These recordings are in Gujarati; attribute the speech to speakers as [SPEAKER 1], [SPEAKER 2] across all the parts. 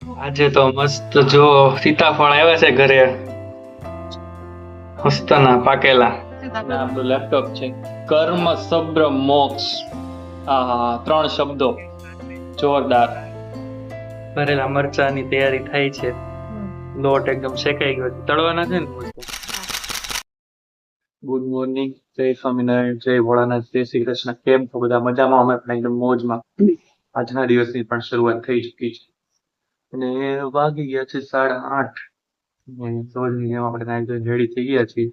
[SPEAKER 1] આજે તો મસ્ત જો સીતાફળ આવ્યા છે ઘરે, હસ્તના પાકેલા.
[SPEAKER 2] ના આપણું લેપટોપ છે. કર્મ સબ્ર મોક્ષ. હા, 3 શબ્દો જોરદાર.
[SPEAKER 1] ભરેલા મરચાની તૈયારી થાય છે. લોટ એકદમ શેકાઈ ગયો છે, તળવાના છે ને મસ્ત.
[SPEAKER 2] ગુડ મોર્નિંગ, જય સ્વામિનારાયણ, જય ભોળાનાથ, જય શ્રી કૃષ્ણ. કેમ છો બધા? મજામાં? અમે પણ એકદમ મોજમાં. આજના દિવસની પણ શરૂઆત થઈ ચૂકી છે અને વાગી ગયા છે 8:30. રોજની જેમ આપણે નાઈ ધોઈને રેડી થઈ ગયા છીએ,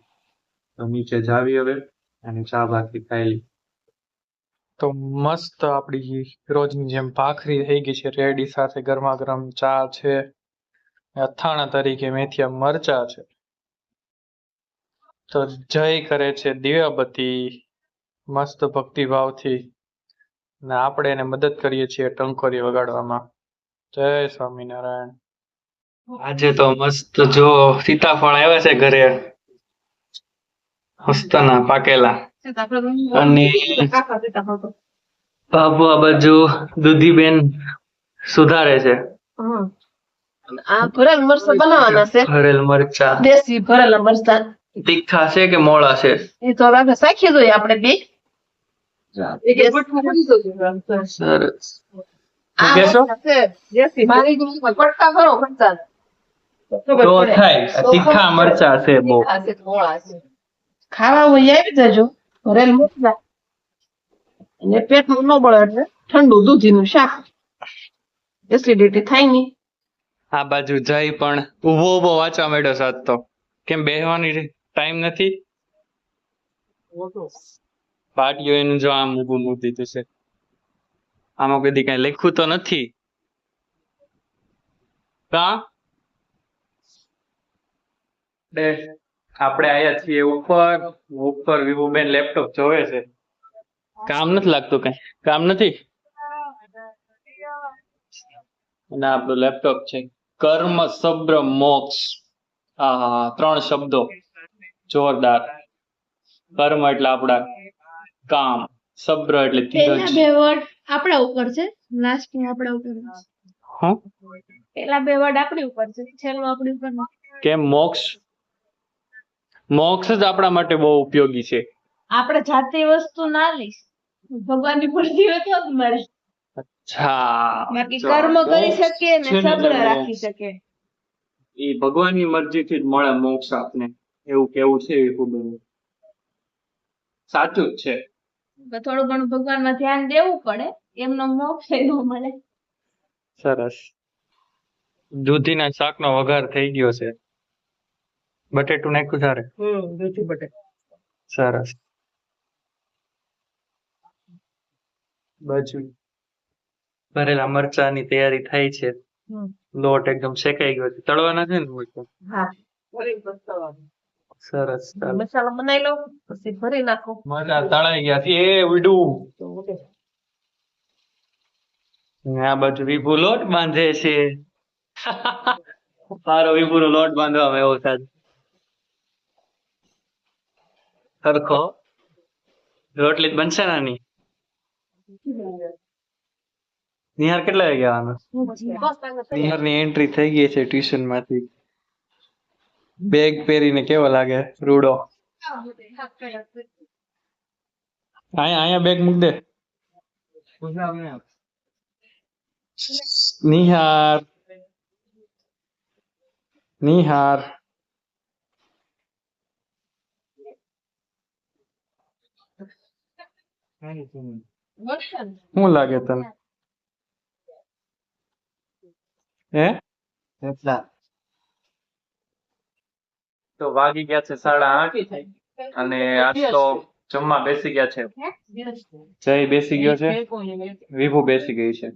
[SPEAKER 2] તો નીચે જાવી હવે અને ચા ભાખરી ખાઈ લઈ.
[SPEAKER 1] તો મસ્ત આપણી રોજની જેમ ભાખરી થઈ ગઈ છે રેડી, સાથે ગરમા ગરમ ચા છે, અથાણા તરીકે મેથીયા મરચા છે. તો જય કરે છે દિવ્યાબતી મસ્ત ભક્તિભાવથી, ને આપણે એને મદદ કરીએ છીએ ટંકોરી વગાડવામાં. જય સ્વામિનારાયણ. આજે તો મસ્ત જો સીતાફળ આવ્યા છે ઘરે, હસ્તના પાકેલા. અને બાબુ આ બાજુ દૂધીબેન સુધારે છે.
[SPEAKER 3] આ ભરેલ મરચાં બનાવવાના છે.
[SPEAKER 1] ભરેલ મરચા
[SPEAKER 3] દેશી ભરેલા મરચાં.
[SPEAKER 1] તીખા છે કે મોળા છે?
[SPEAKER 3] એ તો હવે આપણે શાખી જોઈએ આપણે બે.
[SPEAKER 1] સરસ.
[SPEAKER 3] આ
[SPEAKER 1] કેશો?
[SPEAKER 3] છે દેશી. મારી જોડે પટકા કરો મરચાં.
[SPEAKER 1] તો થાય. તીખા મરચા છે બહુ.
[SPEAKER 3] તીખા છે કે મોળા છે. ખાવા હોય આવી જજો. ભરેલ મરચાં અને પેટમાં ન બળે એટલે ઠંડુ દૂધીનું શાક. એસિડિટી થાય નહીં.
[SPEAKER 1] આ બાજુ જય પણ ઉભો ઉભો વાંચવા માંડ્યો સાથ તો. કેમ બેહવાની ટાઈમ નથી? પાટીઓ એનું જો આમ ઊભું મૂકી દીધું છે. આમાં કદી કઈ લખ્યું તો નથી કા? આપણે આયા છીએ ઉપર વિભુબેન લેપટોપ જોવે છે. કામ નથી લાગતું, કઈ કામ નથી.
[SPEAKER 2] અને આપણું લેપટોપ છે. કર્મ સબ્ર મોક્ષ. હા, 3 શબ્દો જોરદાર. કર્મ એટલે આપણા કામ, સબ્ર એટલે
[SPEAKER 4] પેલા
[SPEAKER 2] ધીરજ.
[SPEAKER 4] બે વર્ડ આપણા ઉપર છે, લાસ્ટ નું આપણા ઉપર છે.
[SPEAKER 1] હા,
[SPEAKER 4] પેલા બે વર્ડ આપણી ઉપર છે, છેલ્લું આપણી ઉપર નથી.
[SPEAKER 1] કેમ? મોક્ષ જ આપણા માટે બહુ ઉપયોગી છે.
[SPEAKER 4] આપણે જાતે વસ્તુ ના લઈશ, ભગવાનની પડતી હોય તો જ મળે.
[SPEAKER 1] અચ્છા,
[SPEAKER 4] બાકી કર્મ કરી શકીએ ને સબ્ર રાખી શકીએ.
[SPEAKER 2] એ ભગવાનની મરજીથી જ મળે મોક્ષ આપને, એવું કેવું છે વિભુબેન. સાચું જ છે.
[SPEAKER 4] થોડું ઘણું ભગવાનમાં ધ્યાન દેવું પડે, એમનો મોક્ષ ન મળે.
[SPEAKER 1] સરસ. દૂધીના શાકનો વઘાર થઈ ગયો છે. બટેટું નાખ્યું સારે.
[SPEAKER 3] દૂધી બટેટા.
[SPEAKER 1] સરસ. બાજુ ભરેલા મરચાની તૈયારી થાય છે. લોટ એકદમ શેકાઈ ગયો છે, તળવાના છે ને મરચા?
[SPEAKER 3] હા, ભરી બતાવવાનું.
[SPEAKER 1] સરસ.
[SPEAKER 3] મસાલો બનાવી લો પછી ભરી નાખો.
[SPEAKER 1] મરચા તળાઈ ગયા છે. એ ઉડું. આ બાજુ વિભુ લોટ બાંધે છે. મારો વિભુનો લોટ બાંધવામાં એવો થાય. સરખો રોટલી જ બનશે ને આની? નિહાર કેટલા વાગે આવવાનો? નિહારની એન્ટ્રી થઈ ગઈ છે ટ્યુશન માંથી. બેગ પહેરીને કેવો લાગે રૂડો? અહીંયા બેગ મૂક દે. નિહાર શું લાગે તને? હે? તો વાગી ગયા છે 8:30 અને આજ તો જમવા બેસી ગયા છે. જય બેસી ગયો છે, વિભુ બેસી ગઈ છે.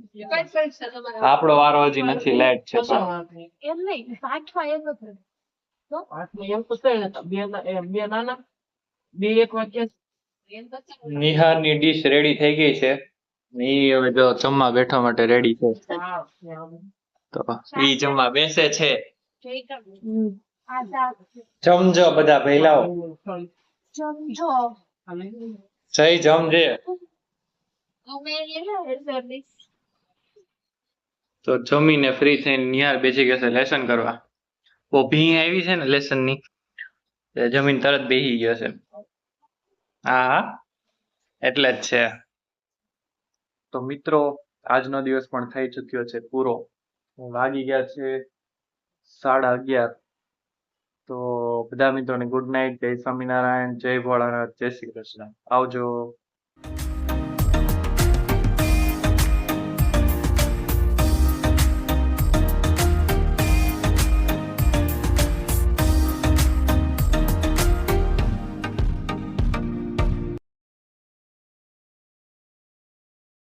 [SPEAKER 1] આપણો વારો હજી નથી, લેટ છે.
[SPEAKER 4] એમ નહીં, 8 એમ નથી.
[SPEAKER 1] નિહારની ડીશ રેડી થઈ ગઈ છે. ઈ હવે જો જમવા બેઠવા માટે રેડી છે. તો ઈ જમવા બેસે છે. જમજો બધા ભઈલાઓ.
[SPEAKER 4] જમજો.
[SPEAKER 1] જય જમજે.
[SPEAKER 4] અમે લેલા હેરસરની.
[SPEAKER 1] તો જમીને ફ્રી થઈને નિહાર બેસી ગયા છે લેસન કરવા. બહુ ભીંગ આવી છે ને લેસન ની, જમીન તરત બેસી ગયો છે. હા, એટલે જ છે.
[SPEAKER 2] તો મિત્રો, આજનો દિવસ પણ થઈ ચુક્યો છે પૂરો. વાગી ગયા છે 11:30. તો બધા મિત્રોને ગુડ નાઇટ, જય સ્વામિનારાયણ, જય ભોળાનાથ, જય શ્રી કૃષ્ણ. આવજો.